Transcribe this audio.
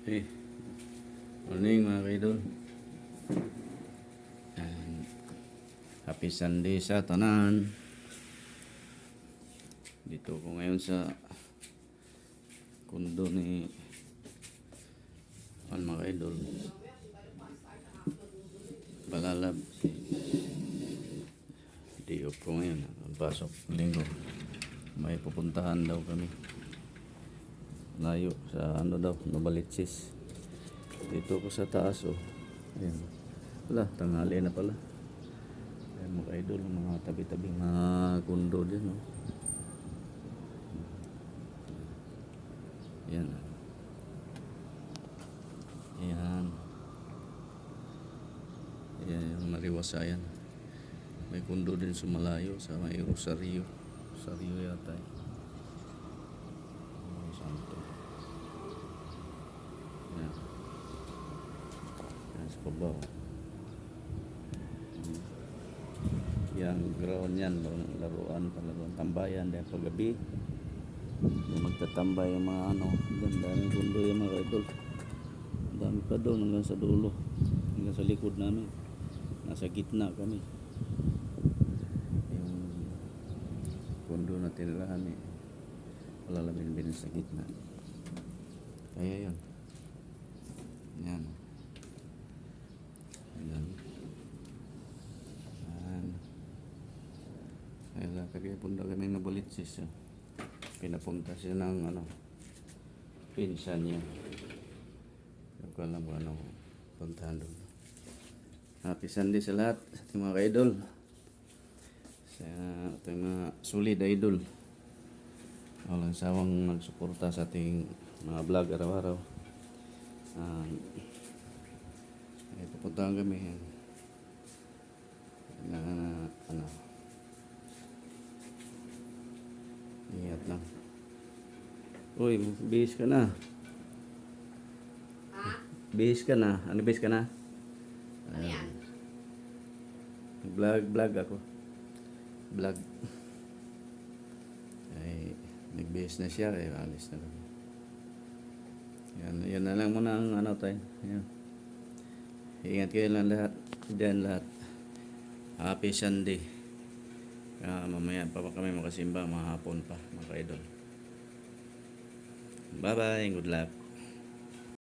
Hey, morning mga kaidol. And happy Sunday sa tanan. Dito ko ngayon sa kundo ni mga kaidol. Balalab. Day off ko ngayon. Ang pasok linggo. May pupuntahan daw kami. Layo sa Novaliches. Dito ko sa taas Ayan. Wala, tanghali na pala. Ayan mga idol, mga tabi-tabi mga kundo din Ayan. Ayan. Ayan yung Mariwasayan. May kundo din sa malayo sa may Rosario. Rosario yata Santo. Ayan. Ayan sa baba Yang ground yan, laruan tambayan dahil paggabi magtatambay yung mga daming kundo yung mga idol. Dami pa doon hanggang sa dulo, hanggang sa likod namin. Nasa gitna kami. Yung kundo na tinirahan wala lang bin sa gitna. Kaya yun. Yan. Ayan. Kaya kaya punta kami na Novaliches. Pinapunta siya ng pinsan niya. Hindi ko alam kung puntahan doon. Happy Sunday sa lahat, sa ating mga idol, sa ating mga solid idol. Walang sawang nagsuporta sa ating mga vlog araw-araw. Ay pupuntahan kami na ingat lang. Uy, bihis ka na. Ha? Bihis ka na. Ano bihis ka na? Ano yan? Vlog ako. Vlog. Ay, nagbihis na siya. Ay, alis na kami. Yan na lang muna ang tayo. Yan. Ingat kayo lang lahat. Diyan lahat. Happy Sunday. Mamaya pa kami makasimba, mahapon pa mga idol. Bye bye, good luck.